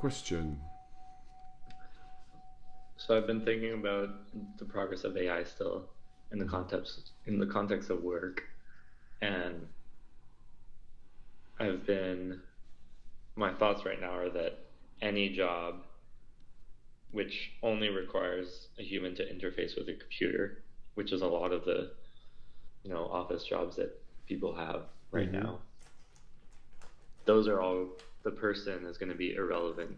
question. So I've been thinking about the progress of AI still in the context of work, and I've been my thoughts right now are that any job which only requires a human to interface with a computer, which is a lot of the office jobs that people have right Mm-hmm. now, those are all the person is going to be irrelevant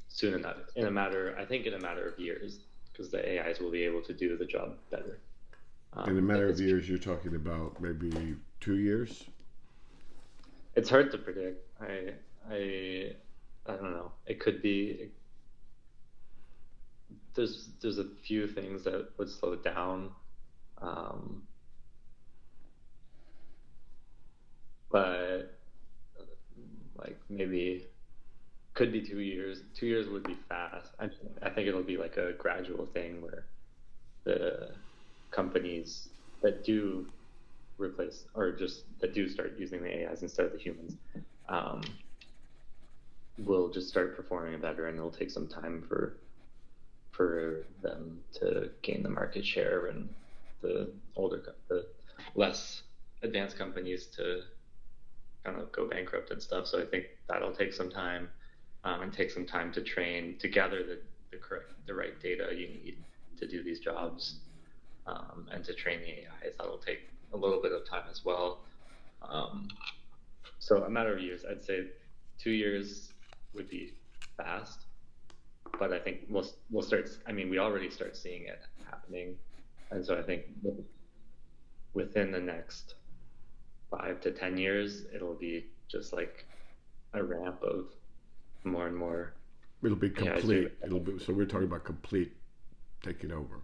soon enough. I think in a matter of years, because the AIs will be able to do the job better. In a matter If of years, you're talking about maybe 2 years. it's hard to predict. I don't know. It could be. There's a few things that would slow it down, um, but like maybe could be 2 years. 2 years would be fast. I think it'll be like a gradual thing where the companies that do replace or just that do start using the AIs instead of the humans um, will just start performing better, and it'll take some time for them to gain the market share and the less advanced companies to kind of go bankrupt and stuff. So I think that'll take some time, and take some time to train to gather the right data you need to do these jobs, and to train the AIs. That'll take a little bit of time as well. Um, so a matter of years, I'd say 2 years would be fast, but I think we'll start. I mean, we already start seeing it happening, and so I think within the next 5 to 10 years, it'll be just like a ramp of more and more It'll be AIs complete. It'll be so we're talking about complete taking over.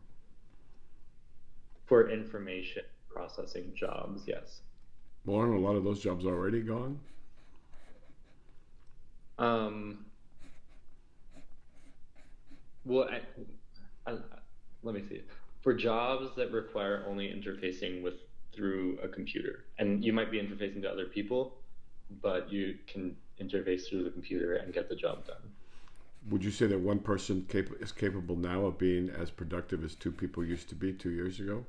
for information processing jobs. Yes. Well, aren't a lot of those jobs already gone? Um, well, I, let me see. For jobs that require only interfacing with through a computer, and you might be interfacing to other people, but you can interface through the computer and get the job done. Would you say that one person is capable now of being as productive as two people used to be 2 years ago?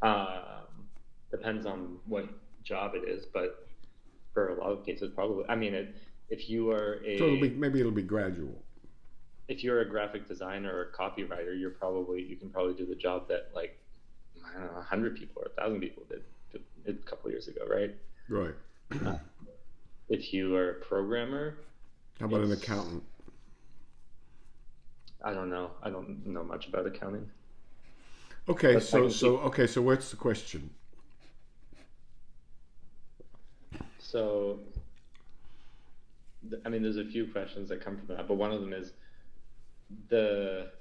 Um, Depends on what job it is, but for a lot of cases, probably. I mean, if you are So a maybe it'll be gradual. if you're a graphic designer or a copywriter, you can probably do the job that like I don't know, 100 people or 1,000 people did a couple years ago, right? Right. Uh, if you are a programmer, How about an it's accountant? I don't know. I don't know much about accounting, Okay, but I so can so keep. okay, so what's the question? So, I mean, there's a few questions that come from that, but one of them is the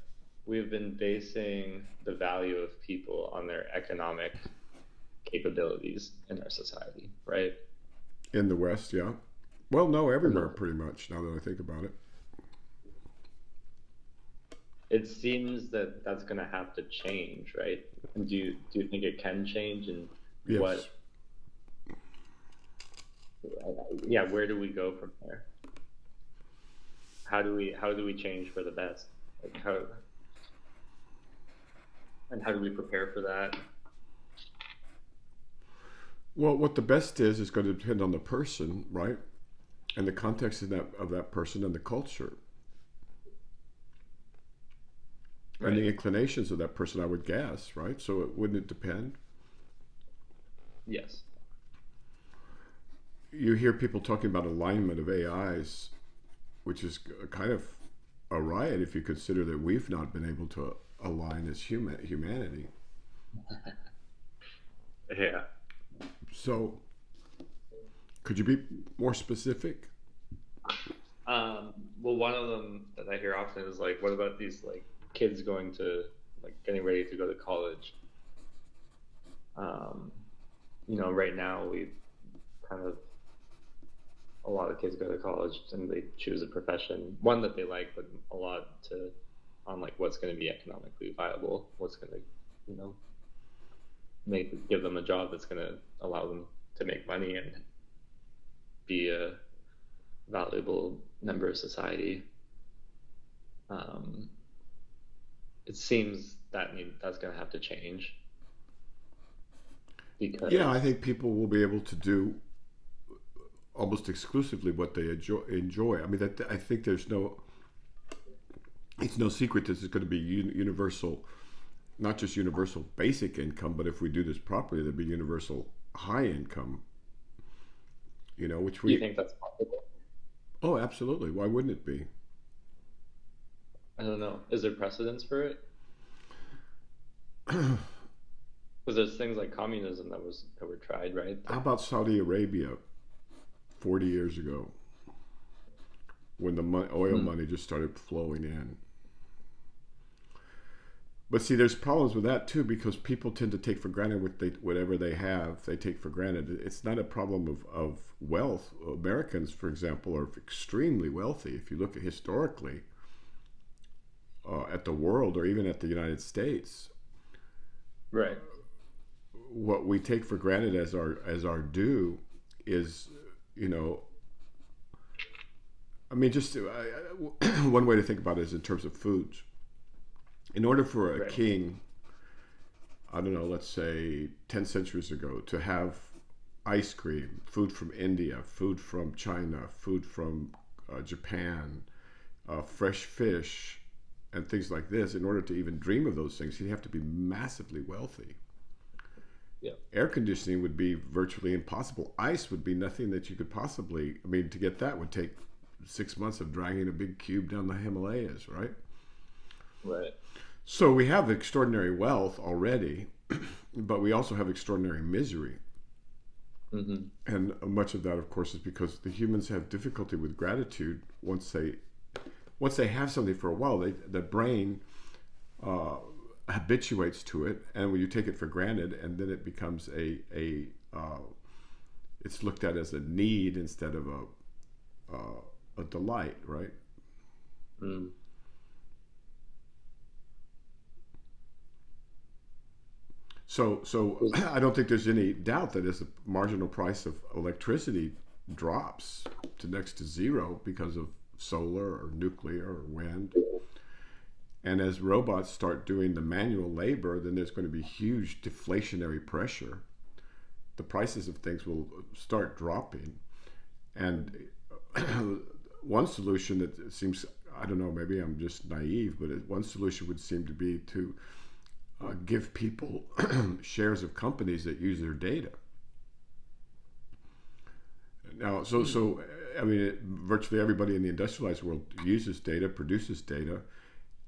we've been basing the value of people on their economic capabilities in our society, right? In the West, yeah. Well, no, And everywhere pretty much. Now that I think about it. it seems that that's going to have to change, right? And do you think it can change? And Yes. what, yeah, where do we go from there? How do we change for the best? Like how do we prepare for that? Well, what the best is going to depend on the person, right? And the context of that person and the culture and Right. the inclinations of that person, I would guess, right? So wouldn't it depend? Yes. You hear people talking about alignment of AIs, which is kind of a riot if you consider that we've not been able to align as humanity. Yeah. So, could you be more specific? Well, one of them that I hear often is like, what about these like kids going to like getting ready to go to college? Um, right now we kind of a lot of kids go to college and they choose a profession, one that they like, but a lot to on like what's going to be economically viable, what's going to, you know, give them a job that's going to allow them to make money and be valuable member of society. Um, it seems that that's going to have to change Yeah, I because think people will be able to do almost exclusively what they enjoy. I mean, I think it's no secret this is going to be universal, not just universal basic income, but if we do this properly, there'll be universal high income. Which do you we, think that's possible? oh, absolutely. Why wouldn't it be? I don't know. Is there precedence for it? Because there's things like communism that were tried, right? How about Saudi Arabia 40 years ago when the oil Hmm. money just started flowing in? But see, there's problems with that too because people tend to take for granted whatever they have. They take for granted. It's not a problem of wealth. Americans, for example, are extremely wealthy. If you look at historically at the world or even at the United States, Right. what we take for granted as our due is, you know, I mean, just one way to think about it is in terms of foods. In order for a Right. king, I don't know, let's say 10 centuries ago, to have ice cream, food from India, food from China, food from Japan, fresh fish, and things like this, in order to even dream of those things, he'd have to be massively wealthy. Yeah. Air conditioning would be virtually impossible. Ice would be nothing that you could possibly, I mean, to get that would take 6 months of dragging a big cube down the Himalayas, right? Right. So we have extraordinary wealth already, but we also have extraordinary misery. Hmm. And much of that, of course, is because the humans have difficulty with gratitude once they have something for a while. The brain uh, habituates to it, and when you take it for granted, and then it becomes it's looked at as a need instead of a delight, right? Mm. So I don't think there's any doubt that as the marginal price of electricity drops to next to zero because of solar or nuclear or wind, and as robots start doing the manual labor, then there's going to be huge deflationary pressure. The prices of things will start dropping. And one solution that seems, I don't know, maybe I'm just naive, but one solution would seem to be to give people shares of companies that use their data. Now, Mm. I mean, virtually everybody in the industrialized world uses data, produces data,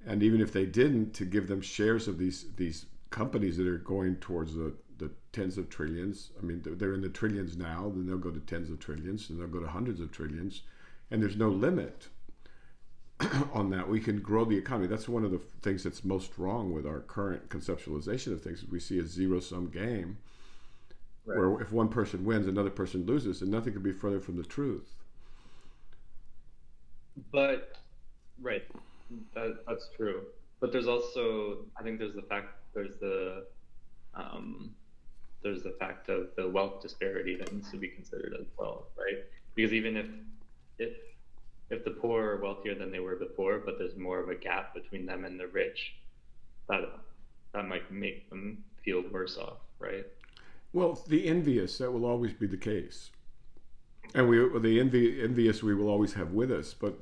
and even if they didn't, to give them shares of these companies that are going towards the tens of trillions. I mean, they're in the trillions now, then they'll go to tens of trillions, and they'll go to hundreds of trillions, and there's no limit on that. We can grow the economy. That's one of the things that's most wrong with our current conceptualization of things. We see a zero-sum game Right. where if one person wins, another person loses, and nothing could be further from the truth. But right, that's true. But there's also, I think there's the fact um, there's the fact of the wealth disparity that needs to be considered as well, right? Because even if if the poor are wealthier than they were before, but there's more of a gap between them and the rich, that that might make them feel worse off, right? Well, the envious, that will always be the case. And the envious we will always have with us, but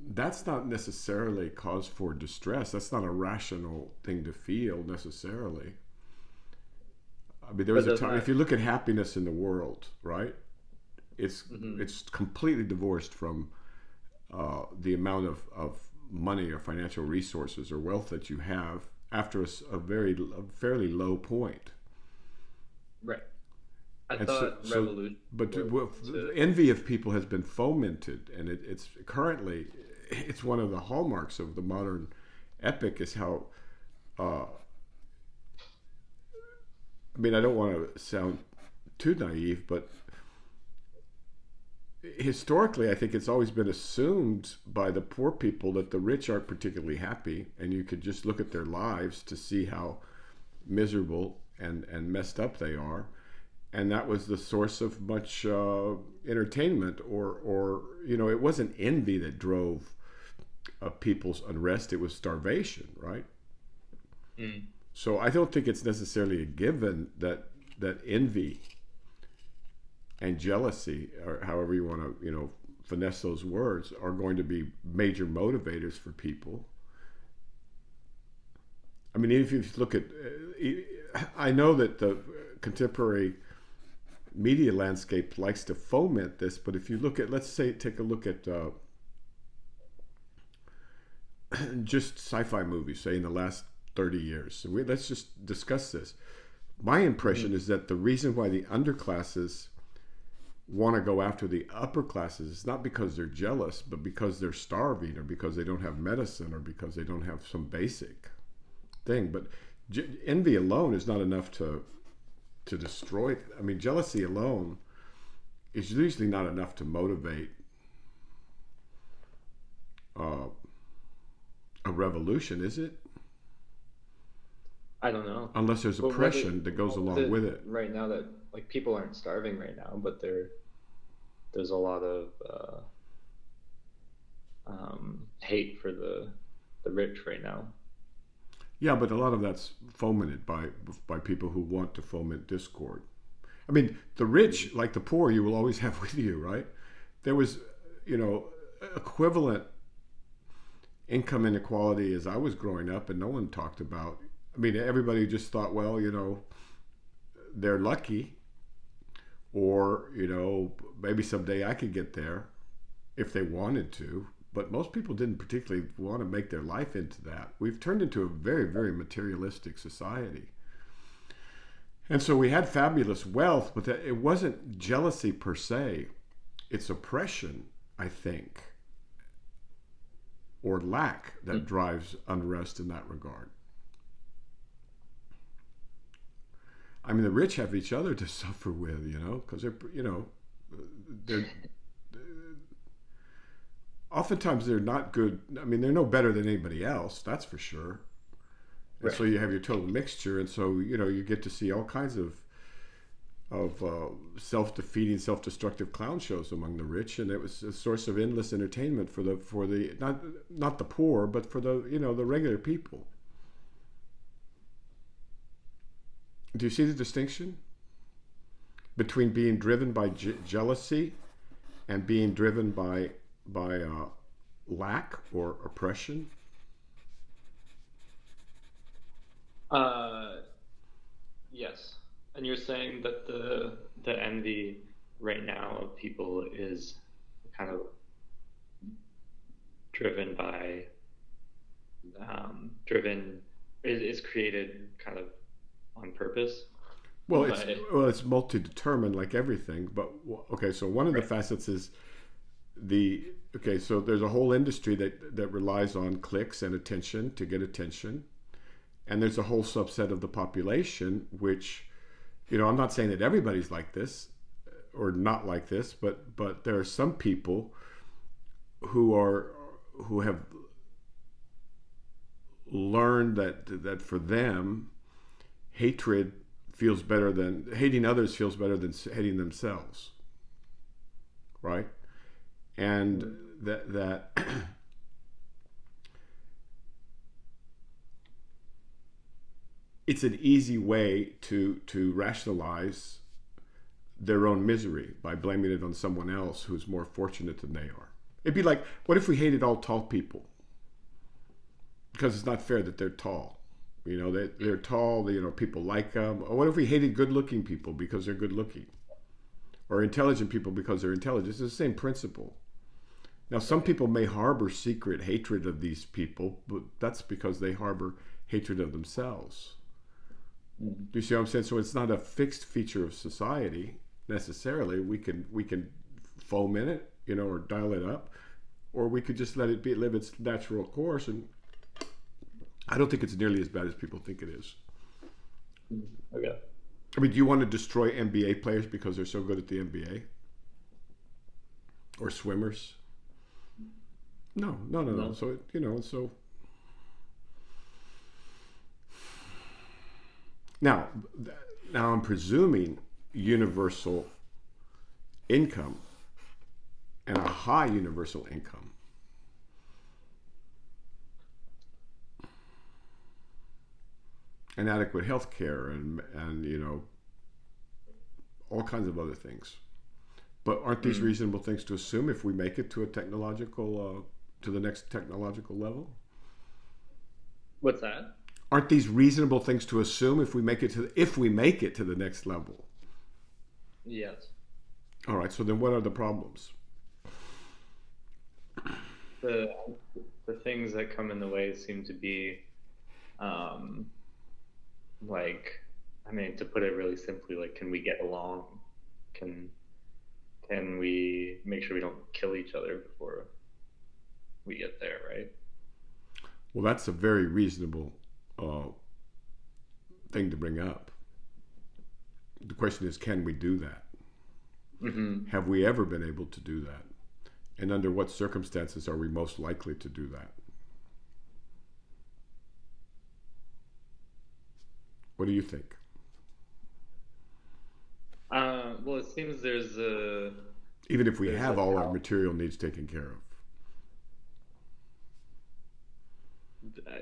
that's not necessarily cause for distress. That's not a rational thing to feel necessarily. I mean, there But was a does time. If not. you look at happiness in the world, right? It's Hmm. it's completely divorced from the amount of money or financial resources or wealth that you have after a fairly low point. Right. I And so, thought so revolution but was to. envy of people has been fomented, and it's currently it's one of the hallmarks of the modern epic is how. Uh, I mean, I don't want to sound too naive, but historically, I think it's always been assumed by the poor people that the rich aren't particularly happy, and you could just look at their lives to see how miserable and messed up they are. and that was the source of much entertainment, or it wasn't envy that drove people's unrest. It was starvation, right? Mm. So I don't think it's necessarily a given that envy and jealousy, or however you want to finesse those words, are going to be major motivators for people. I mean, if you look at, I know that the contemporary media landscape likes to foment this, but if you look at, let's say, take a look at just sci-fi movies, say in the last 30 years. Let's just discuss this. My impression is that the reason why the underclasses want to go after the upper classes is not because they're jealous, but because they're starving, or because they don't have medicine, or because they don't have some basic thing. But envy alone is not enough to destroy. I mean, jealousy alone is usually not enough to motivate a revolution, is it? I don't know. Unless there's oppression that goes along with it. Right now, that like people aren't starving right now, but there's a lot of hate for the rich right now. Yeah, but a lot of that's fomented by people who want to foment discord. I mean, the rich, like the poor, you will always have with you, right? There was, equivalent income inequality as I was growing up, and no one talked about. I mean, everybody just thought, well, they're lucky, or maybe someday I could get there if they wanted to. But most people didn't particularly want to make their life into that. We've turned into a very, very materialistic society. And so we had fabulous wealth, but it wasn't jealousy per se. It's oppression, I think, or lack that drives unrest in that regard. I mean, the rich have each other to suffer with, because they're oftentimes they're not good. I mean, they're no better than anybody else, that's for sure. And so you have your total mixture, and so you get to see all kinds of self-defeating, self-destructive clown shows among the rich, and it was a source of endless entertainment for the not the poor, but for the the regular people. Do you see the distinction between being driven by jealousy and being driven by lack or oppression? Yes. And you're saying that the envy right now of people is kind of driven by is created kind of on purpose. Well, it's multi-determined like everything. But okay, so one of the facets is so there's a whole industry that relies on clicks and attention to get attention. And there's a whole subset of the population which, I'm not saying that everybody's like this or not like this, but there are some people who have learned that for them, hating others feels better than hating themselves, right? And that it's an easy way to rationalize their own misery by blaming it on someone else who's more fortunate than they are. It'd be like, what if we hated all tall people? Because it's not fair that they're tall. They're tall, people like them. Or what if we hated good-looking people because they're good-looking? Or intelligent people because they're intelligent? It's the same principle. Now, some people may harbor secret hatred of these people, but that's because they harbor hatred of themselves. Do you see what I'm saying? So it's not a fixed feature of society necessarily. We can foment it, or dial it up, or we could just let it live its natural course. And I don't think it's nearly as bad as people think it is. Okay. I mean, do you want to destroy NBA players because they're so good at the NBA? Or swimmers? No. So so. Now I'm presuming, universal income and a high universal income. And adequate health care and all kinds of other things. But aren't these reasonable things to assume if we make it to a technological, to the next technological level? What's that? Aren't these reasonable things to assume if we make it to the next level? Yes. All right. So then, what are the problems? The things that come in the way seem to be, like, I mean, to put it really simply, like, can we get along? Can we make sure we don't kill each other before we get there, right? Well, that's a very reasonable thing to bring up. The question is, can we do that? Mm-hmm. Have we ever been able to do that? And under what circumstances are we most likely to do that? What do you think? Well, it seems there's Even if we have all our material needs taken care of.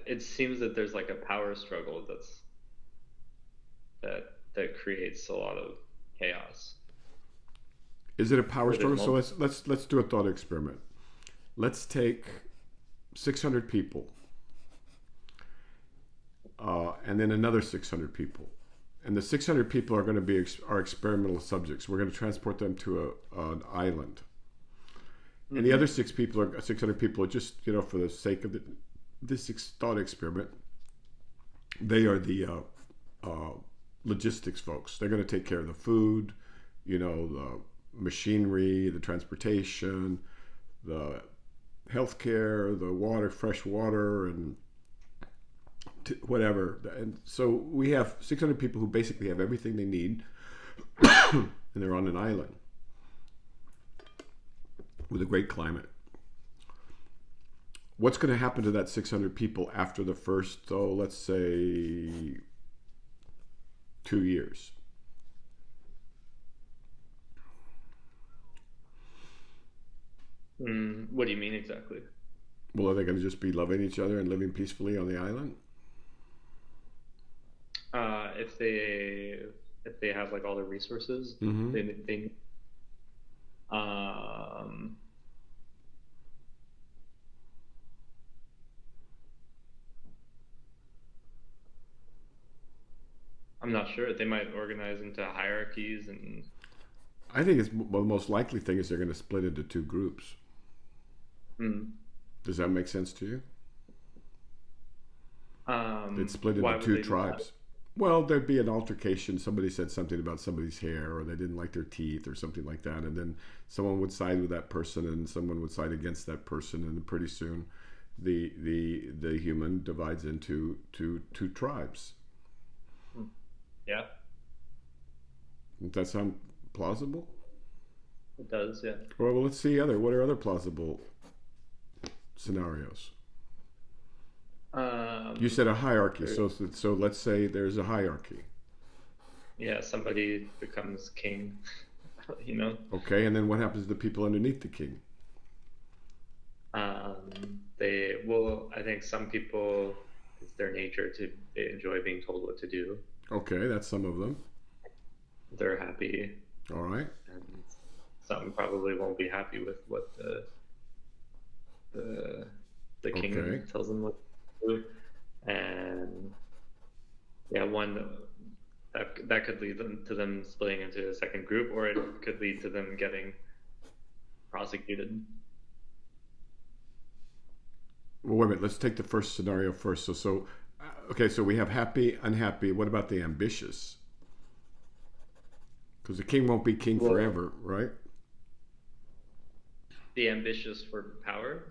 It seems that there's like a power struggle that creates a lot of chaos. Is it a power struggle? So let's do a thought experiment. Let's take 600 people, and then another 600 people, and the 600 people are going to be our experimental subjects. We're going to transport them to an island, and the other 600 people are just for the sake of this thought experiment. They are the logistics folks. They're going to take care of the food, the machinery, the transportation, the healthcare, the water, fresh water, and whatever. And so we have 600 people who basically have everything they need, and they're on an island with a great climate. What's going to happen to that 600 people after the first, let's say, 2 years? What do you mean exactly? Well, are they going to just be loving each other and living peacefully on the island? If they have like all the resources, they I'm not sure. They might organize into hierarchies, and I think the most likely thing is they're going to split into two groups. Does that make sense to you? They'd split into two tribes. Well, there'd be an altercation. Somebody said something about somebody's hair, or they didn't like their teeth, or something like that, and then someone would side with that person, and someone would side against that person, and pretty soon, the human divides into two tribes. Yeah. Does that sound plausible? It does, yeah. Well, let's see what are other plausible scenarios? You said a hierarchy, so let's say there's a hierarchy. Yeah, somebody becomes king, Okay, and then what happens to the people underneath the king? I think some people, it's their nature they enjoy being told what to do. Okay, that's some of them. They're happy. All right. And some probably won't be happy with what the king tells them what to do. And yeah, one that could lead to them splitting into a second group, or it could lead to them getting prosecuted. Well, wait a minute. Let's take the first scenario first. So we have happy, unhappy. What about the ambitious? Because the king won't be king forever, right? The ambitious for power,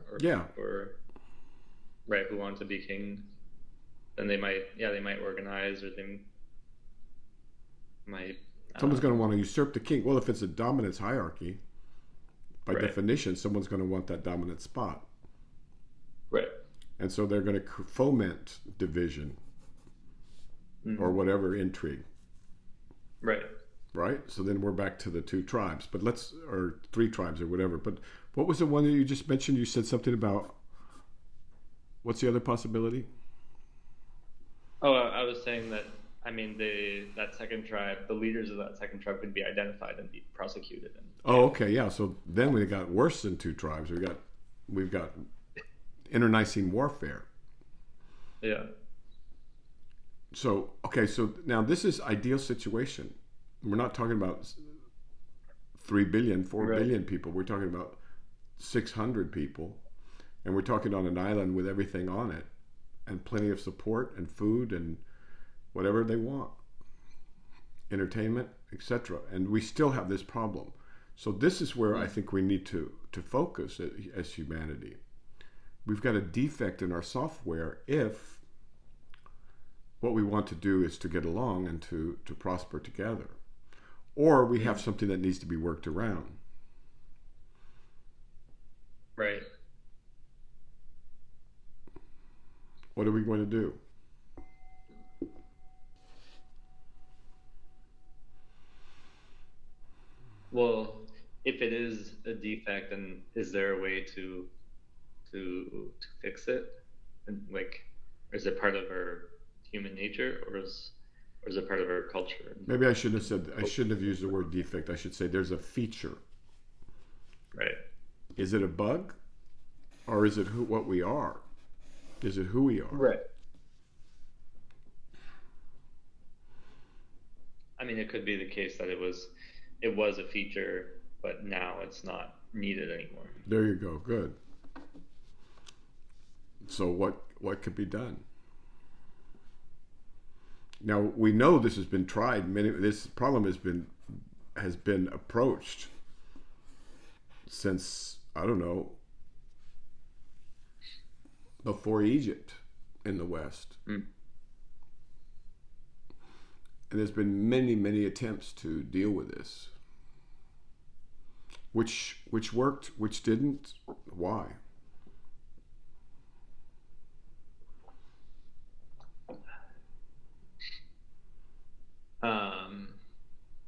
right, who want to be king, then they might organize, or they might. Someone's going to want to usurp the king. Well, if it's a dominance hierarchy, by definition, someone's going to want that dominant spot. Right. And so they're going to foment division or whatever intrigue. Right. right? So then we're back to the two tribes, but or three tribes or whatever. But what was the one that you just mentioned? You said something about, what's the other possibility? Oh, I was saying that, I mean, that second tribe, the leaders of that second tribe could be identified and be prosecuted. And Oh, okay, yeah. So then we got worse than two tribes. We've got internecine warfare. yeah, So okay, so now this is ideal situation. We're not talking about 3 billion, 4 billion right. people. We're talking about 600 people, and we're talking on an island with everything on it, and plenty of support and food and whatever they want, entertainment, etc. And we still have this problem. So this is where I think we need to focus as humanity. We've got a defect in our software if what we want to do is to get along and to prosper together. Or we have something that needs to be worked around. Right. What are we going to do? Well, if it is a defect, then is there a way to fix it? And like, is it part of our human nature, or is it part of our culture? Maybe I shouldn't have used the word defect. I should say there's a feature. Right. Is it a bug? Or is it what we are? Is it who we are? Right. I mean, it could be the case that it was a feature, but now it's not needed anymore. There you go. Good. So what could be done? Now we know this has been tried. This problem has been approached since, I don't know, before Egypt in the West. Mm. And there's been many attempts to deal with this. Which worked, which didn't. Why?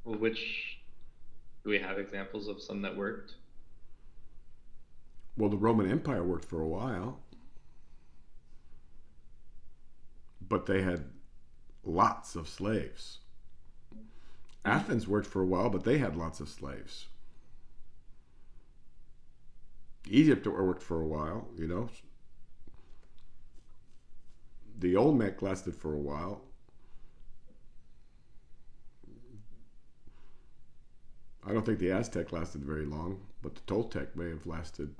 Well, which do we have examples of some that worked? Well, the Roman Empire worked for a while, but they had lots of slaves. Athens worked for a while, but they had lots of slaves. Egypt worked for a while, you know. The Olmec lasted for a while. I don't think the Aztec lasted very long, but the Toltec may have lasted.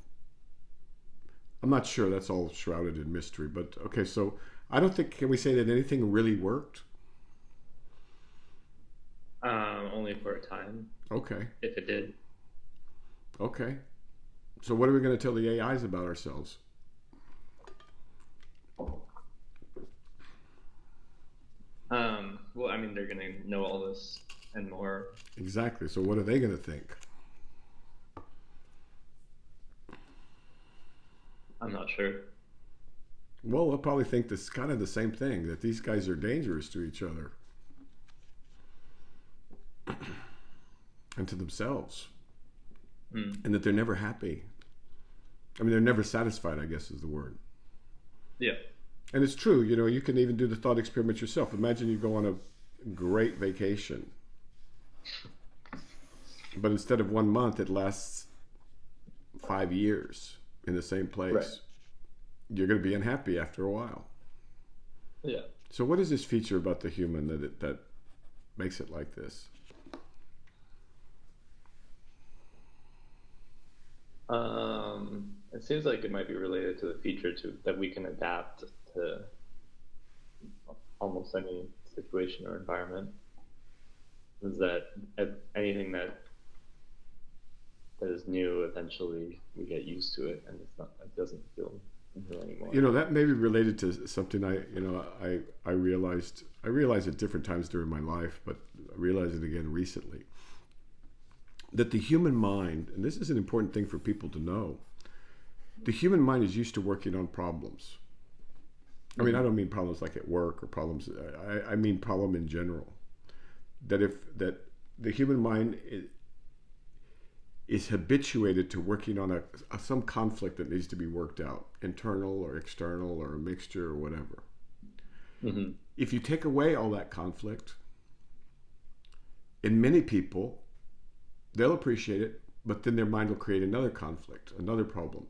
I'm not sure. That's all shrouded in mystery. But okay, so I don't think, can we say that anything really worked? Only for a time, Okay. if it did. Okay. So what are we going to tell the AIs about ourselves? Well, I mean, they're gonna know all this and more. Exactly. So what are they going to think? I'm not sure. Well, they'll probably think this kind of the same thing, that these guys are dangerous to each other and to themselves, and that they're never happy. I mean, they're never satisfied, I guess is the word. Yeah. And it's true, you know, you can even do the thought experiment yourself. Imagine you go on a great vacation, but instead of 1 month, it lasts 5 years in the same place. Right. You're going to be unhappy after a while. Yeah. So what is this feature about the human that makes it like this? It seems like it might be related to the feature that we can adapt to almost any situation or environment. Is that anything that is new, eventually we get used to it, and it doesn't feel new anymore. You know, that may be related to something I realized at different times during my life, but I realized it again recently. That the human mind, and this is an important thing for people to know, the human mind is used to working on problems. I mean, I don't mean problems like at work or problems. I mean problem in general. That the human mind is habituated to working on some conflict that needs to be worked out, internal or external or a mixture or whatever. Mm-hmm. If you take away all that conflict, in many people, they'll appreciate it, but then their mind will create another conflict, another problem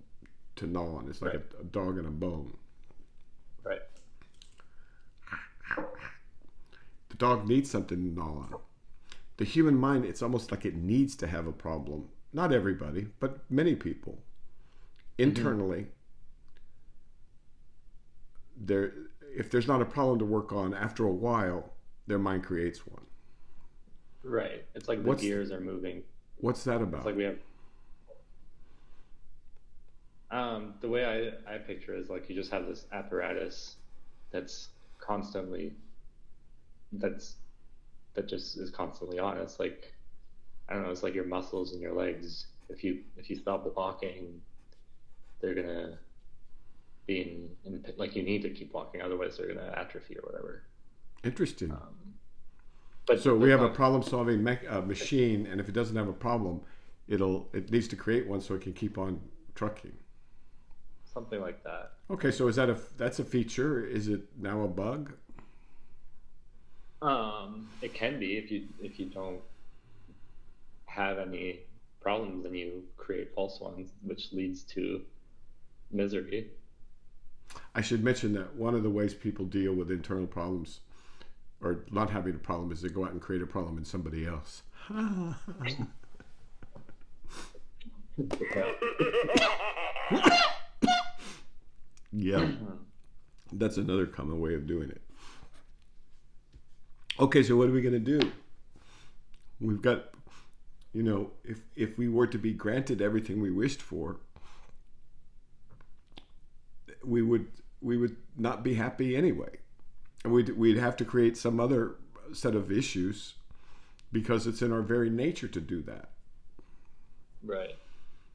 to gnaw on. It's like a dog and a bone. Right. The dog needs something to gnaw on. The human mind, it's almost like it needs to have a problem. Not everybody, but many people. Internally, if there's not a problem to work on, after a while, their mind creates one. Right. It's like the gears are moving. What's that about? It's like we have. The way I picture it is like you just have this apparatus that's constantly, that just is constantly on. It's like, I don't know, it's like your muscles in your legs. If you stop walking, they're gonna be in like, you need to keep walking, otherwise they're gonna atrophy or whatever. Interesting. But so we have a problem-solving machine, and if it doesn't have a problem, it needs to create one so it can keep on trucking. Something like that. Okay, so that's a feature? Is it now a bug? It can be if you don't have any problems, then you create false ones, which leads to misery. I should mention that one of the ways people deal with internal problems or not having a problem is they go out and create a problem in somebody else. Yeah, that's another common way of doing it. Okay, so what are we going to do? We've got, if we were to be granted everything we wished for, we would not be happy anyway. And we'd have to create some other set of issues because it's in our very nature to do that. Right.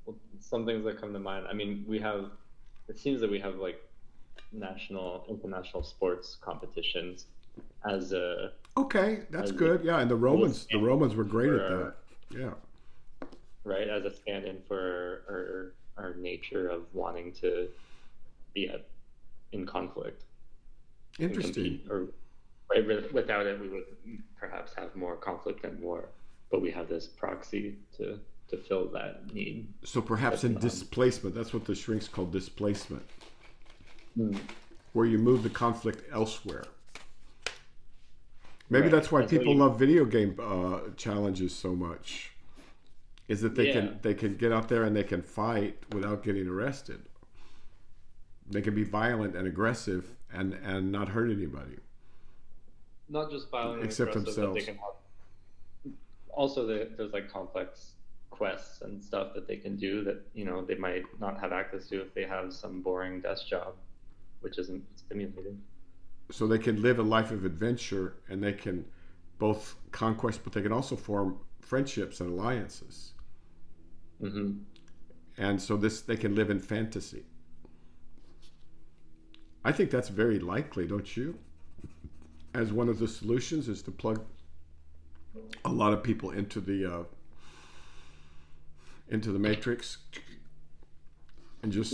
Well, some things that come to mind. I mean, it seems that we have like international sports competitions as a. Okay, that's good. Yeah, and the Romans were great at that. Yeah. Right, as a stand-in for our nature of wanting to be in conflict. Interesting. Without it, we would perhaps have more conflict and war, but we have this proxy to fill that need. So perhaps in displacement, that's what the shrinks call displacement, where you move the conflict elsewhere. Maybe that's why people love video game challenges so much, is that they can get out there and they can fight without getting arrested. They can be violent and aggressive and not hurt anybody. Not just violent except and aggressive, themselves. but they can have. Also, there's like complex quests and stuff that they can do that they might not have access to if they have some boring desk job, which isn't stimulating. So they can live a life of adventure, and they can both conquest, but they can also form friendships and alliances. Mm-hmm. And so they can live in fantasy. I think that's very likely, don't you? As one of the solutions is to plug a lot of people into the matrix and just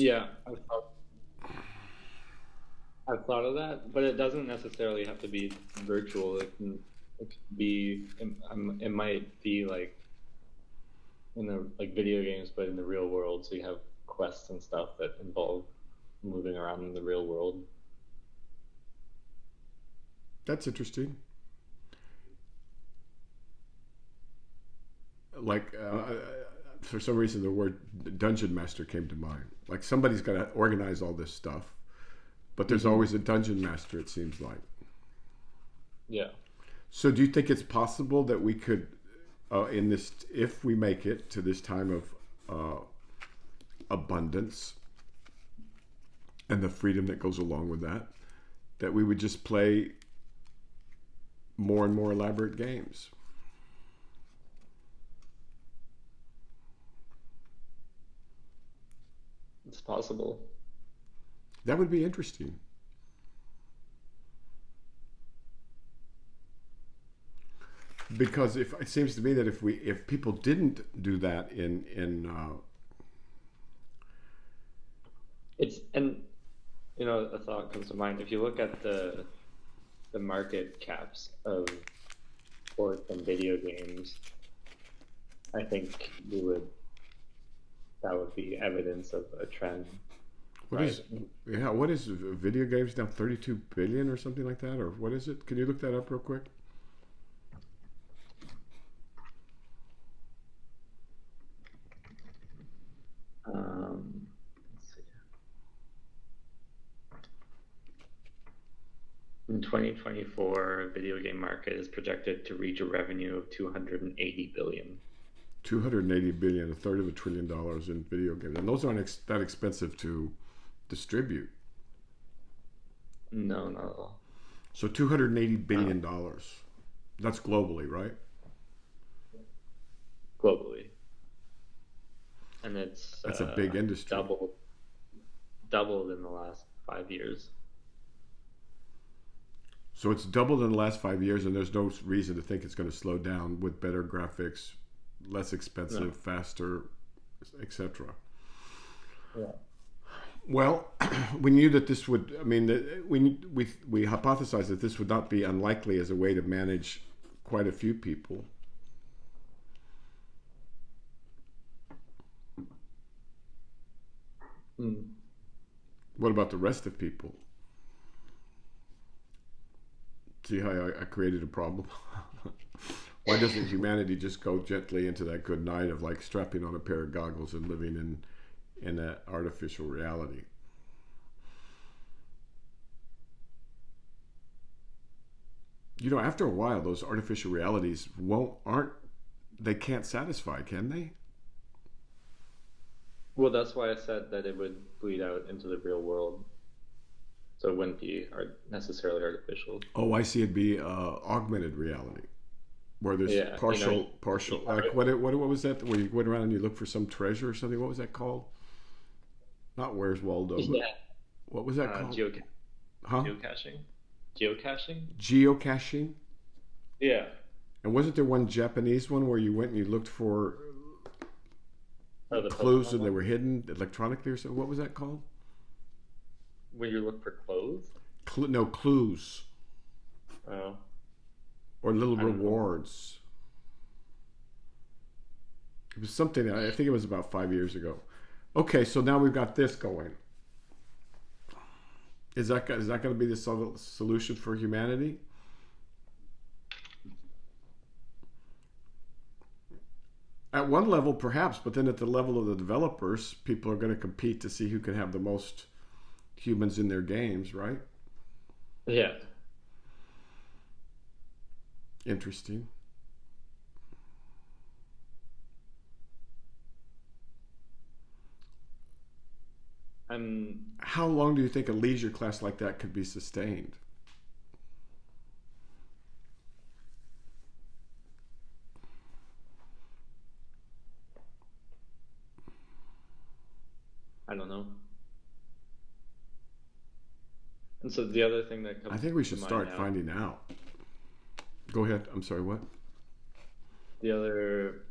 I've thought of that, but it doesn't necessarily have to be virtual. It can be. It might be like in the video games, but in the real world. So you have quests and stuff that involve moving around in the real world. That's interesting. Like for some reason, the word dungeon master came to mind. Like somebody's got to organize all this stuff. But there's always a dungeon master, it seems like. Yeah. So do you think it's possible that we could, if we make it to this time of abundance and the freedom that goes along with that we would just play more and more elaborate games? It's possible. That would be interesting. because if it seems to me that if people didn't do that in It's and a thought comes to mind. If you look at the market caps of sports and video games, I think that would be evidence of a trend, what right? is what is video games now, 32 billion or something like that, or what is it? Can you look that up real quick? Let's see. In 2024, video game market is projected to reach a revenue of 280 billion. 280 billion, a third of $1 trillion in video games, and those aren't that expensive to distribute. No, not at all. So 280 billion dollars. That's globally, right? Globally, and that's a big industry. Doubled in the last 5 years. So it's doubled in the last 5 years, and there's no reason to think it's going to slow down with better graphics, less expensive, faster, etc. Yeah. Well, we knew that this would. I mean, we hypothesized that this would not be unlikely as a way to manage quite a few people. What about the rest of people? See how I created a problem? Why doesn't humanity just go gently into that good night of like strapping on a pair of goggles and living in that artificial reality? After a while, those artificial realities they can't satisfy, can they? Well, that's why I said that it would bleed out into the real world. So it wouldn't be necessarily artificial. Oh, I see. It'd be augmented reality, where there's partial. Like what was that? Where you went around and you look for some treasure or something? What was that called? Not Where's Waldo. Yeah. What was that called? Geocaching. Geocaching. Geocaching. Yeah. And wasn't there one Japanese one where you went and you looked for clues and they were hidden electronically or something? What was that called? When you look for clothes? No, clues. Oh. Or little rewards. It was something, I think it was about 5 years ago. Okay, so now we've got this going. Is that going to be the solution for humanity? At one level, perhaps, but then at the level of the developers, people are going to compete to see who can have the most humans in their games, right? Yeah. Interesting. How long do you think a leisure class like that could be sustained? I don't know. And so the other thing that comes I think we should start finding out. Go ahead. I'm sorry, what? The other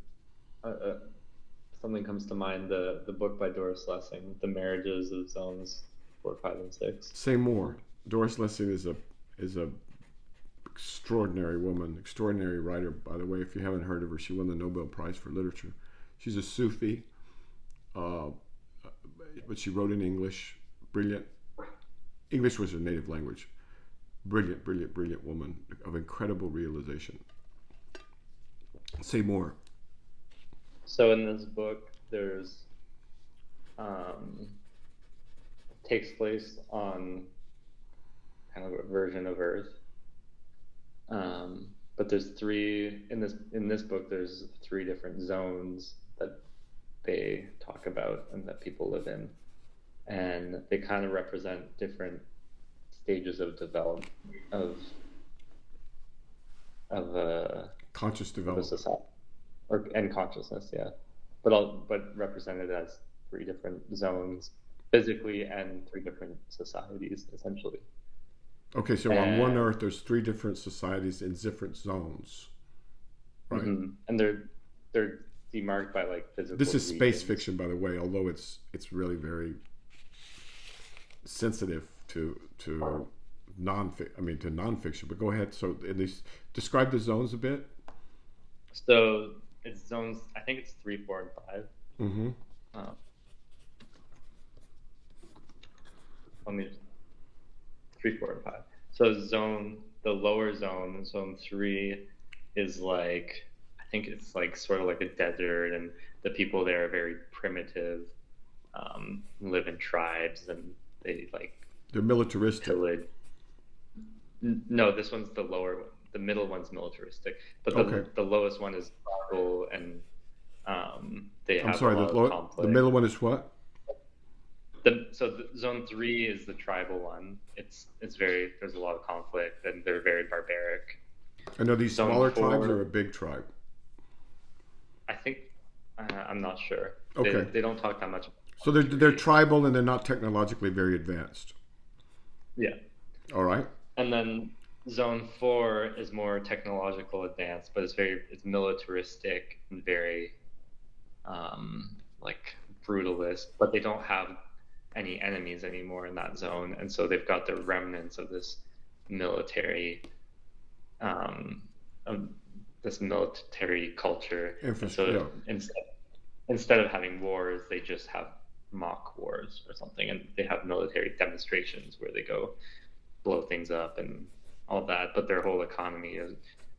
something comes to mind, the book by Doris Lessing, The Marriages of Zones 4, 5, and 6. Say more. Doris Lessing is a extraordinary woman, extraordinary writer, by the way. If you haven't heard of her, she won the Nobel Prize for Literature. She's a Sufi, but she wrote in English. Brilliant. English was her native language. Brilliant, brilliant, brilliant woman of incredible realization. Say more. So in this book, there's takes place on kind of a version of Earth, but there's three in this book. There's 3 different zones that they talk about and that people live in, and they kind of represent different stages of development of conscious development. Of society. And consciousness, yeah, but represented as 3 different zones physically and 3 different societies essentially. Okay, so on one Earth, there's 3 different societies in different zones. right? And they're demarked by like This physical is space regions. fiction, by the way, although it's really very sensitive to to nonfiction. But go ahead. So at least describe the zones a bit. So it's zones. I think it's 3, 4, and 5. Mm-hmm. Uh, let me 3, 4, and 5. So the lower zone 3, is like I think it's like sort of like a desert, and the people there are very primitive, live in tribes, and they like They're militaristic. pillage. No, this one's the lower one. The middle one's militaristic, but Okay. the lowest one is tribal, and they I'm have a sorry. lot of The conflict. middle one is what? So zone 3 is the tribal one. It's very there's a lot of conflict, and they're very barbaric. I know these Zone smaller tribes 4, are a big tribe. I think I'm not sure. Okay. They don't talk that much So about they're 3. tribal and they're not technologically very advanced. Yeah, All right. and then zone 4 is more technological advanced, but it's militaristic and very like brutalist. But they don't have any enemies anymore in that zone, and so they've got the remnants of military um, of this military culture. And so Yeah. instead of having wars, they just have mock wars or something, and they have military demonstrations where they go blow things up and all that. But their whole economy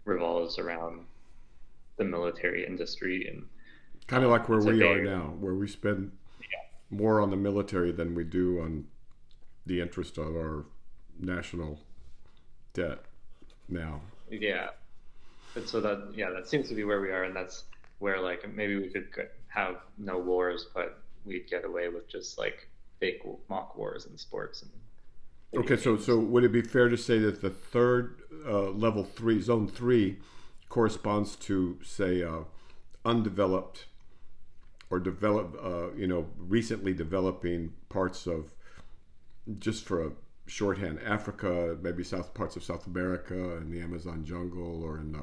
revolves around the military industry, and Kind of like where it's a we are very now, where we spend more on the military than we do on the interest of our national debt now. yeah. And so that seems to be where we are, and that's where like maybe we could have no wars, but we'd get away with just like fake mock wars in sports and video Okay, so games. would it be fair to say that the third level 3, zone 3, corresponds to, say, undeveloped or recently developing parts of, just for a shorthand, Africa, maybe parts of South America, in the Amazon jungle, or in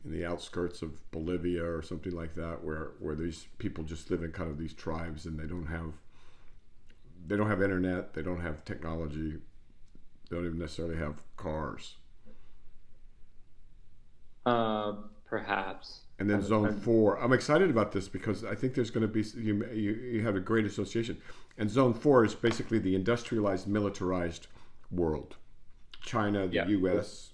the outskirts of Bolivia or something like that, where these people just live in kind of these tribes, and they don't have internet, they don't have technology, they don't even necessarily have cars. Perhaps. And then zone I'm 4, I'm excited about this because I think there's going to be, you have a great association. And zone 4 is basically the industrialized, militarized world. China, the Yeah. U.S.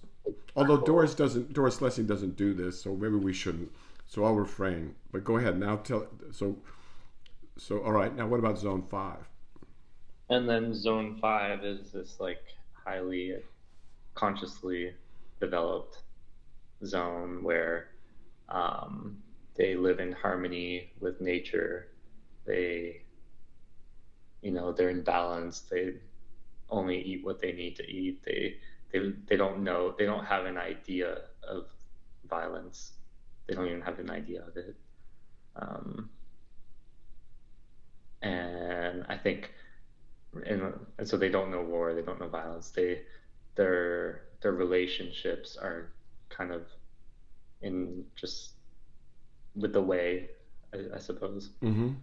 Although Doris Lessing doesn't do this, so maybe we shouldn't. So I'll refrain. But go ahead now. So all right. Now what about zone 5? And then zone 5 is this like highly consciously developed zone where they live in harmony with nature. They, they're in balance. They only eat what they need to eat. They don't know. They don't have an idea of violence. They don't even have an idea of it. Um, and I think, and so they don't know war. They don't know violence. Their relationships are kind of in just with the way, I suppose. Mm-hmm.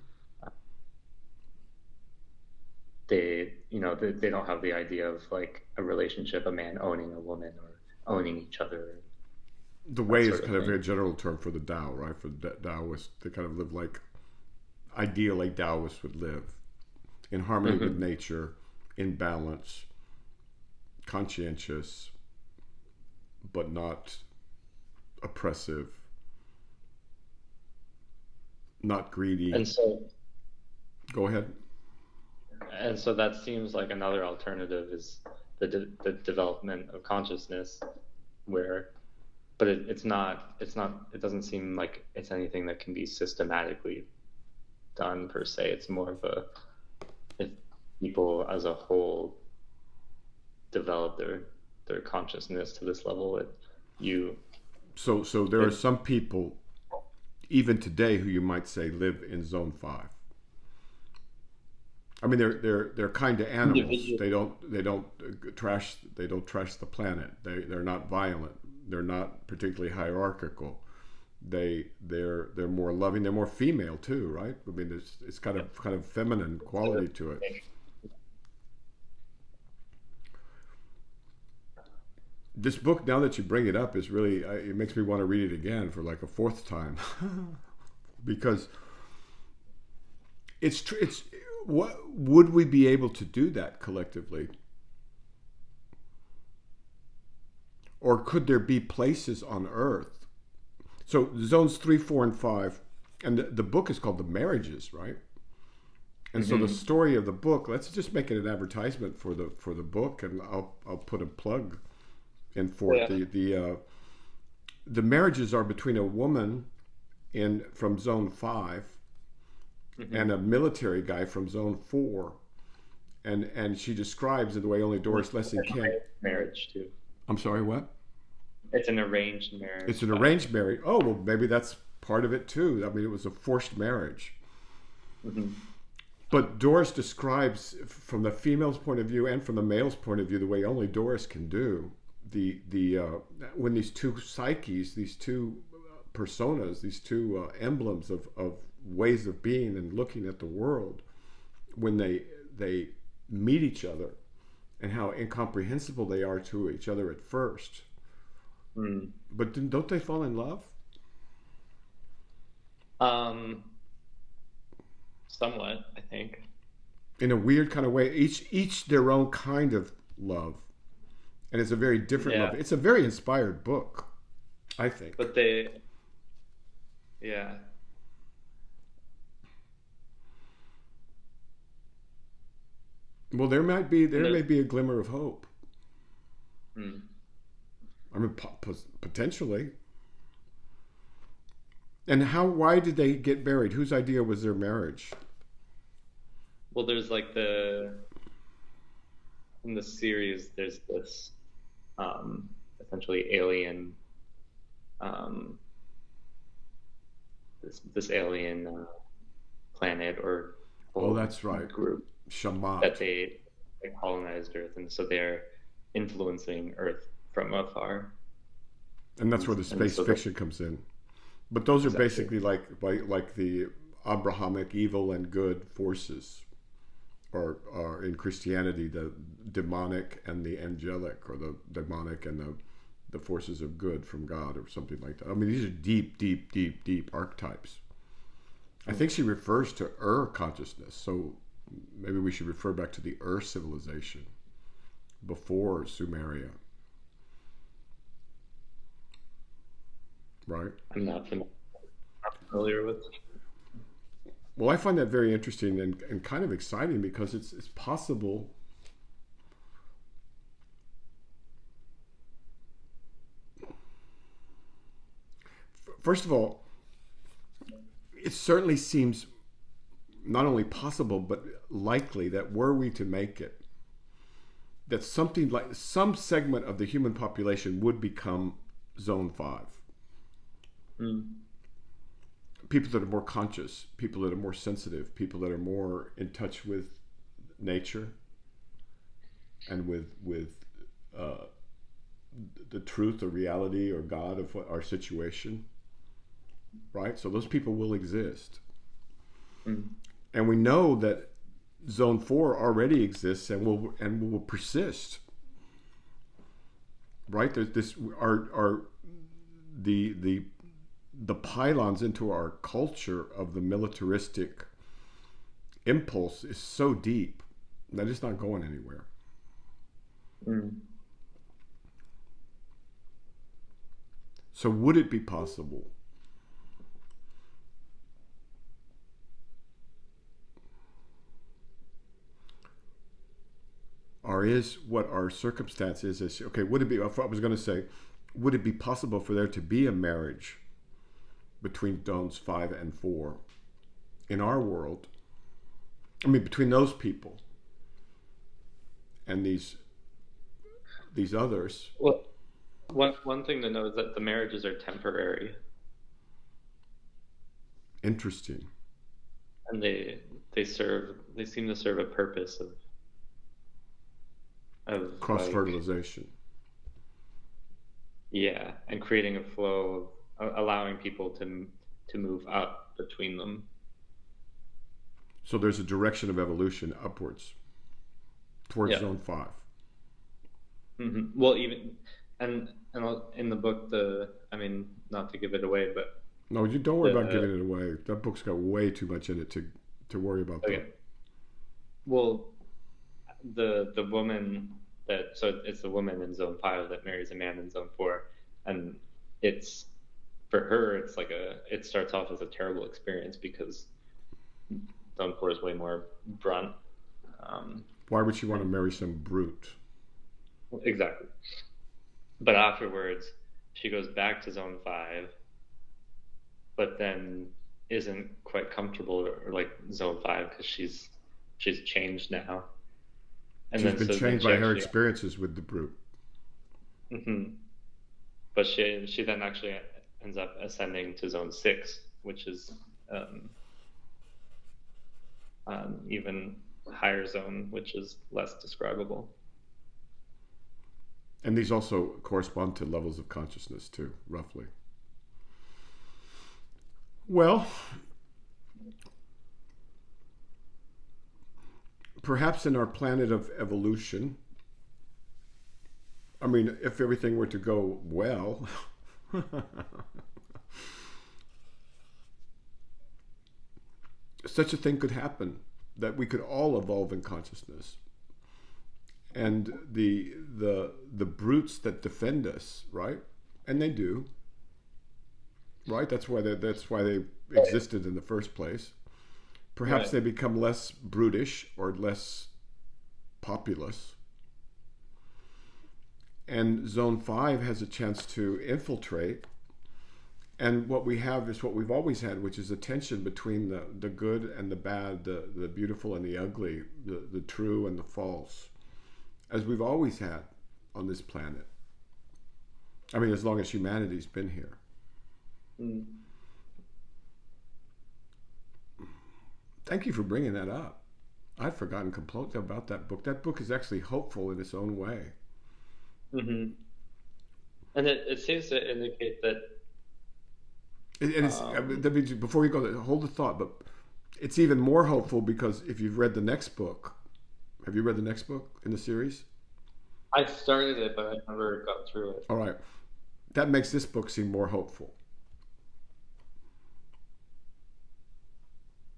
They don't have the idea of like a relationship, a man owning a woman or owning each other, The that way is sort of kind of a thing. very general term for the Tao, right? For the Taoists, they kind of live like ideally Taoists would live, in harmony with Hmm. nature, in balance, conscientious, but not oppressive, not greedy. And so Go ahead. and so that seems like another alternative is the development of consciousness, where but it doesn't seem like it's anything that can be systematically done per se. It's more of a if people as a whole develop their consciousness to this level, you So there are it some people, even today, who you might say live in zone 5. I mean, they're kind of animals. individual. They don't trash the planet. They're not violent. They're not particularly hierarchical. they're more loving. They're more female too, right? I mean, it's kind of feminine quality to it. This book, now that you bring it up, is really it makes me want to read it again for like a fourth time because it's what would we be able to do that collectively, or could there be places on Earth? So zones 3, 4, and 5, and the book is called The Marriages, right? And so the story of the book, let's just make it an advertisement for the book, and I'll put a plug in for it. The marriages are between a woman from zone 5 and a military guy from zone 4, and she describes in the way only Doris Lessing can. Marriage too. I'm sorry, what? It's an arranged marriage. It's an arranged marriage. Oh, well, maybe that's part of it too. I mean, it was a forced marriage. But Doris describes, from the female's point of view and from the male's point of view, the way only Doris can do, when these two psyches, these two personas, these two emblems of ways of being and looking at the world, when they meet each other, and how incomprehensible they are to each other at first. But don't they fall in love? Somewhat, I think. In a weird kind of way, each their own kind of love, and it's a very different love. It's a very inspired book, I think. But yeah. Well, there may be a glimmer of hope. I mean, potentially. And why did they get married? Whose idea was their marriage? Well, there's like in the series, there's this essentially alien, this alien planet or that's right, group Shamat, that they colonized Earth, and so they're influencing Earth from afar. And that's where the space fiction comes in. But those are basically like the Abrahamic evil and good forces, or in Christianity, the demonic and the angelic, or the demonic and the forces of good from God, or something like that. I mean, these are deep, deep, deep, deep archetypes. I think she refers to consciousness, so maybe we should refer back to the civilization before Sumeria. Right? I'm not familiar with. Well, I find that very interesting and kind of exciting, because it's possible. First of all, it certainly seems not only possible but likely that were we to make it, that something like some segment of the human population would become zone 5. People that are more conscious, people that are more sensitive, people that are more in touch with nature and with the truth or reality or God of our situation, right? So those people will exist. And we know that zone 4 already exists and will persist, right? There's this the pylons into our culture of the militaristic impulse is so deep that it's not going anywhere. So would it be possible or is what our circumstance is okay, would it be, I was going to say, would it be possible for there to be a marriage between zones 5 and 4 in our world? I mean, between those people and these others. Well, one thing to know is that the marriages are temporary. Interesting. And they seem to serve a purpose of cross fertilization. Yeah, and creating a flow allowing people to move up between them. So there's a direction of evolution upwards towards Yeah. zone 5. Well, even and in the book, not to give it away, but No, you don't worry about giving it away. That book's got way too much in it to worry about okay. that. Well, the woman it's the woman in zone 5 that marries a man in zone 4, and it's for her it's like it starts off as a terrible experience because zone 4 is way more brunt. Why would she want to marry some brute? Exactly. But afterwards, she goes back to zone 5, but then isn't quite comfortable or like zone 5 because she's changed now. And she's been changed by her experiences with the brute. But she then actually ends up ascending to zone 6, which is even higher zone, which is less describable. And these also correspond to levels of consciousness too, roughly. Well, perhaps in our planet of evolution, I mean, if everything were to go well, such a thing could happen, that we could all evolve in consciousness. And the brutes that defend us, right? And they do, right? That's why they existed in the first place. Perhaps they become less brutish or less populous. And zone 5 has a chance to infiltrate. And what we have is what we've always had, which is a tension between the good and the bad, the beautiful and the ugly, the true and the false, as we've always had on this planet. I mean, as long as humanity's been here. Thank you for bringing that up. I'd forgotten completely about that book. That book is actually hopeful in its own way. And it seems to indicate that. Before we go there, hold the thought, but it's even more hopeful because if you've read the next book, have you read the next book in the series? I started it, but I never got through it. All right. That makes this book seem more hopeful.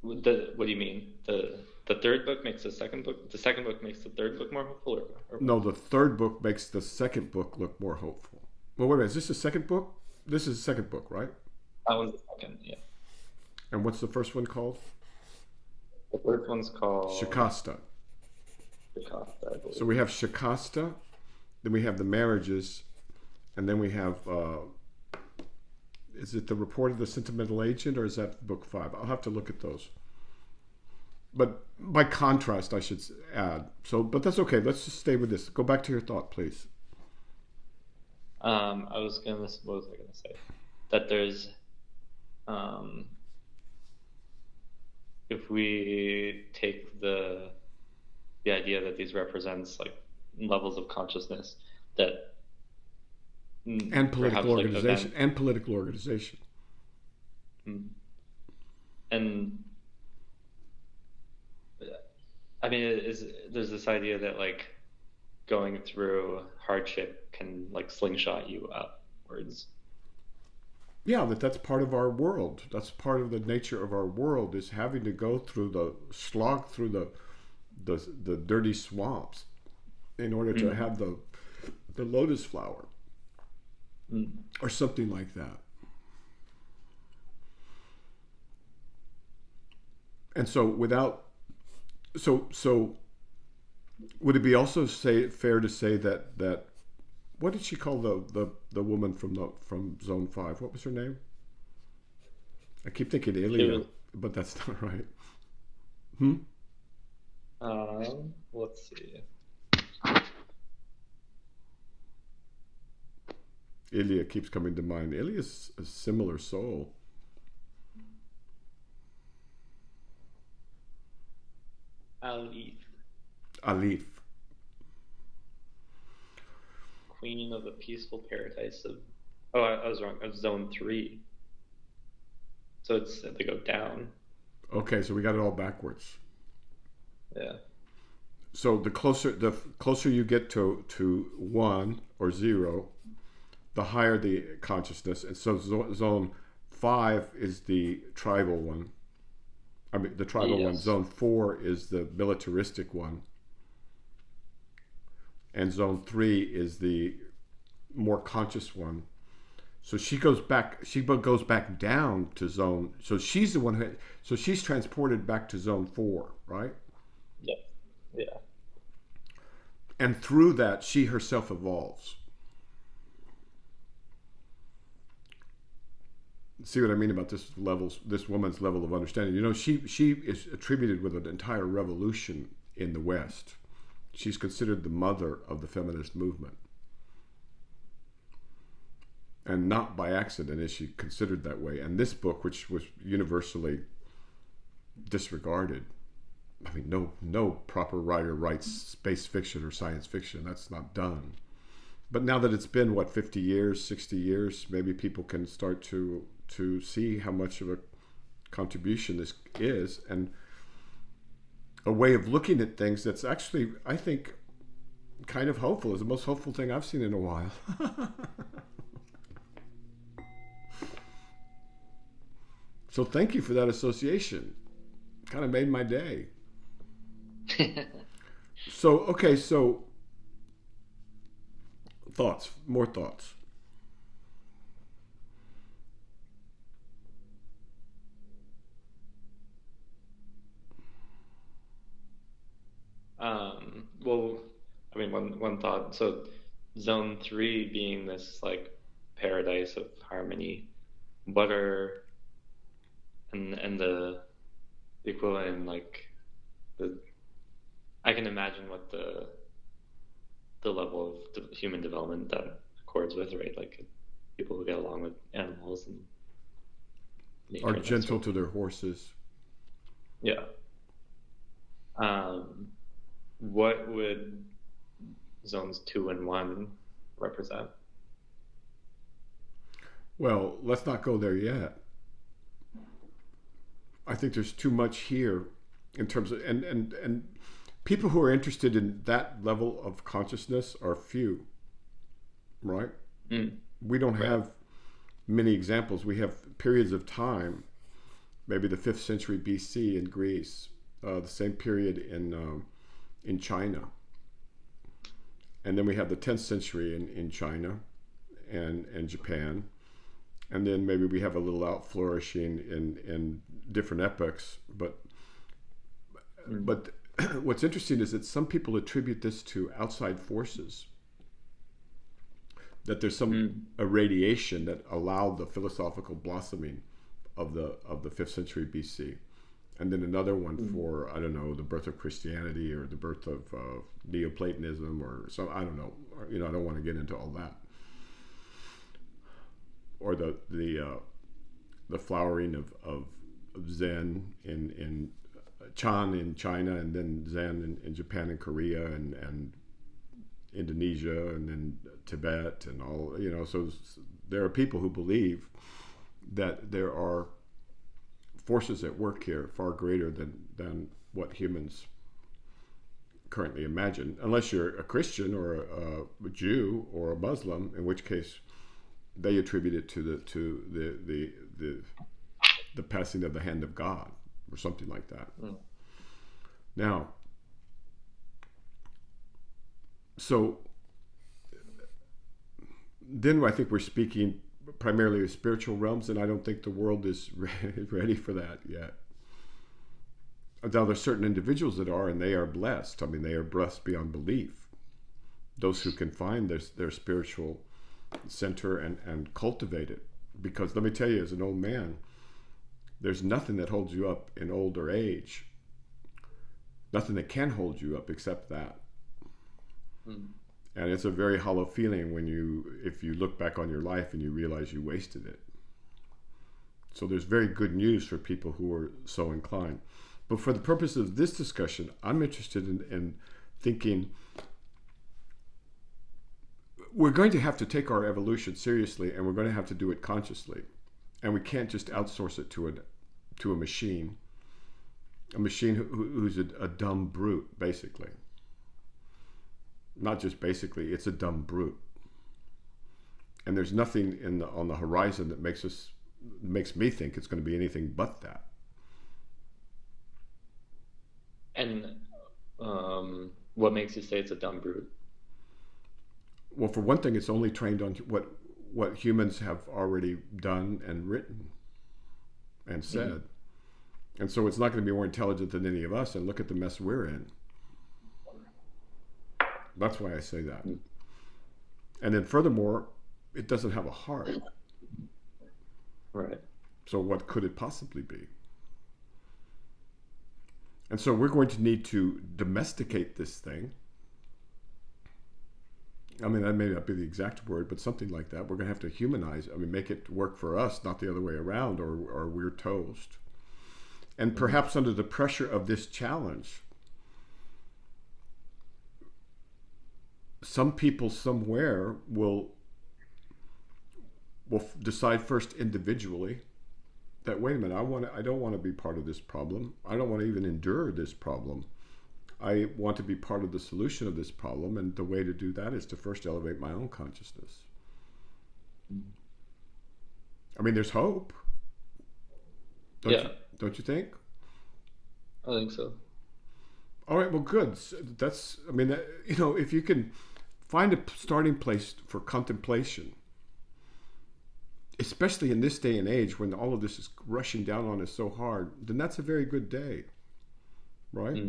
What do you mean? The third book makes the second book. The second book makes the third book more hopeful, or no? The third book makes the second book look more hopeful. Well, wait a minute. Is this the second book? This is the second book, right? That one's the second, yeah. And what's the first one called? The first one's called Shikasta. Shikasta, I believe. So we have Shikasta, then we have the marriages, and then we have. Is it the Report of the Sentimental Agent, or is that book 5? I'll have to look at those. But by contrast, I should add. But that's okay. Let's just stay with this. Go back to your thought, please. What was I gonna say? That there's, if we take the idea that these represents like levels of consciousness that. And political organization. And political organization. And I mean, there's this idea that like going through hardship can like slingshot you upwards. Yeah, that's part of our world. That's part of the nature of our world, is having to go through the slog through the dirty swamps in order to have the lotus flower. Or something like that. And so would it be also fair to say that what did she call the woman from zone 5? What was her name? I keep thinking Ilya, but that's not right. Let's see. Ilya keeps coming to mind. Ilya's a similar soul. Alif. Queen of the peaceful paradise of Oh, I was wrong. It's zone 3. So they go down. Okay, so we got it all backwards. Yeah. So the closer you get to 1 or 0, the higher the consciousness. And so zone 5 is the tribal one. I mean, the tribal one. Yes. Zone 4 is the militaristic one. And zone 3 is the more conscious one. So she goes back down to zone. So she's the one so she's transported back to zone 4, right? Yeah. Yeah. And through that, she herself evolves. See what I mean about this woman's level of understanding? You know, she is attributed with an entire revolution in the West. She's considered the mother of the feminist movement. And not by accident is she considered that way. And this book, which was universally disregarded, I mean, no proper writer writes space fiction or science fiction. That's not done. But now that it's been, 50 years, 60 years, maybe people can start to see how much of a contribution this is, and a way of looking at things that's actually, I think, kind of hopeful. Is the most hopeful thing I've seen in a while. So thank you for that association. Kind of made my day. So more thoughts. Well, I mean, one thought. So, zone 3 being this like paradise of harmony, what are and the equivalent, like I can imagine what the level of human development that accords with, right? Like people who get along with animals and nature Are and that gentle sort to their horses. Yeah. What would zones 2 and 1 represent? Well, let's not go there yet. I think there's too much here in terms of and people who are interested in that level of consciousness are few, right? We don't Right. have many examples. We have periods of time, maybe the 5th century BC in Greece, the same period in China, and then we have the 10th century in China and Japan, and then maybe we have a little out flourishing in different epochs. But what's interesting is that some people attribute this to outside forces, that there's some irradiation that allowed the philosophical blossoming of the 5th century BC, and then another one for, I don't know, the birth of Christianity or the birth of Neoplatonism or some, I don't know, I don't want to get into all that, or the flowering of Zen in Chan in China, and then Zen in Japan and Korea and Indonesia, and then Tibet, and all, so there are people who believe that there are forces at work here far greater than what humans currently imagine, unless you're a Christian or a Jew or a Muslim, in which case they attribute it to the passing of the hand of God or something like that. Now, so then I think we're speaking primarily of spiritual realms, and I don't think the world is ready for that yet. Now, there's certain individuals that are, and they are blessed. I mean, they are blessed beyond belief. Those who can find their spiritual center and cultivate it. Because let me tell you, as an old man, there's nothing that holds you up in older age. Nothing that can hold you up except that. And it's a very hollow feeling if you look back on your life and you realize you wasted it. So there's very good news for people who are so inclined. But for the purpose of this discussion, I'm interested in thinking, we're going to have to take our evolution seriously, and we're going to have to do it consciously, and we can't just outsource it to a machine who's a dumb brute, basically. Not just basically, it's a dumb brute. And there's nothing on the horizon that makes me think it's going to be anything but that. And what makes you say it's a dumb brute? Well, for one thing, it's only trained on what humans have already done and written and said. Mm-hmm. And so it's not going to be more intelligent than any of us, and look at the mess we're in. That's why I say that. And then furthermore, it doesn't have a heart. Right. So what could it possibly be? And so we're going to need to domesticate this thing. I mean, that may not be the exact word, but something like that. We're going to have to humanize, make it work for us, not the other way around, or we're toast. And perhaps under the pressure of this challenge, some people somewhere will decide first individually that, wait a minute, I don't want to be part of this problem. I don't want to even endure this problem. I want to be part of the solution of this problem, and the way to do that is to first elevate my own consciousness. I mean, there's hope. Don't you think? I think so. All right, well, good. That's, if you can find a starting place for contemplation, especially in this day and age when all of this is rushing down on us so hard, then that's a very good day, right?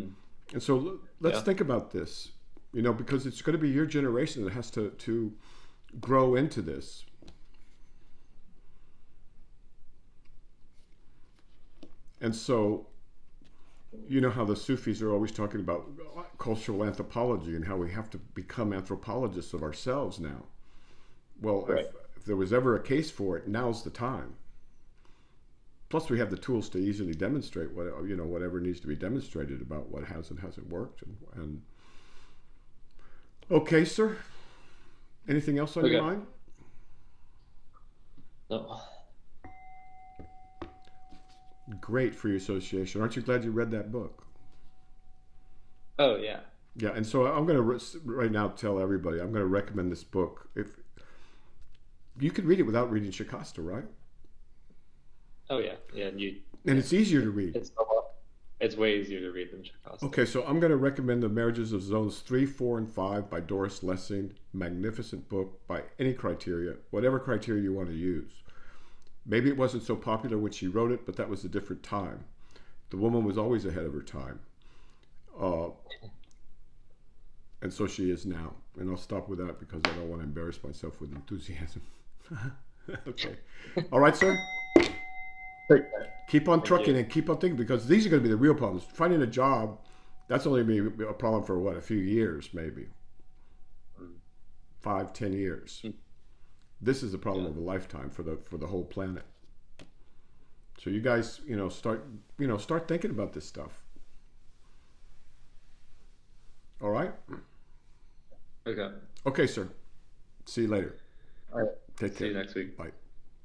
And so let's think about this, because it's going to be your generation that has to grow into this. And so, you know how the Sufis are always talking about cultural anthropology and how we have to become anthropologists of ourselves now. Well, right. If there was ever a case for it, now's the time. Plus, we have the tools to easily demonstrate whatever needs to be demonstrated about what has and hasn't worked. And okay, sir. Anything else on your mind? No. Great for your association. Aren't you glad you read that book? Oh, yeah. Yeah, and so I'm going to right now tell everybody, I'm going to recommend this book. If you could read it without reading Shikasta, right? Oh, yeah. And it's easier to read. It's way easier to read than Shikasta. Okay, so I'm going to recommend The Marriages of Zones 3, 4, and 5 by Doris Lessing. Magnificent book by any criteria, whatever criteria you want to use. Maybe it wasn't so popular when she wrote it, but that was a different time. The woman was always ahead of her time. And so she is now. And I'll stop with that because I don't want to embarrass myself with enthusiasm. Okay. All right, sir? Keep on trucking and keep on thinking, because these are going to be the real problems. Finding a job, that's only going to be a problem for a few years, maybe. 5, 10 years. This is the problem of a lifetime for the whole planet. So you guys, start thinking about this stuff. All right? Okay. Okay, sir. See you later. All right. Take care. See you next week. Bye.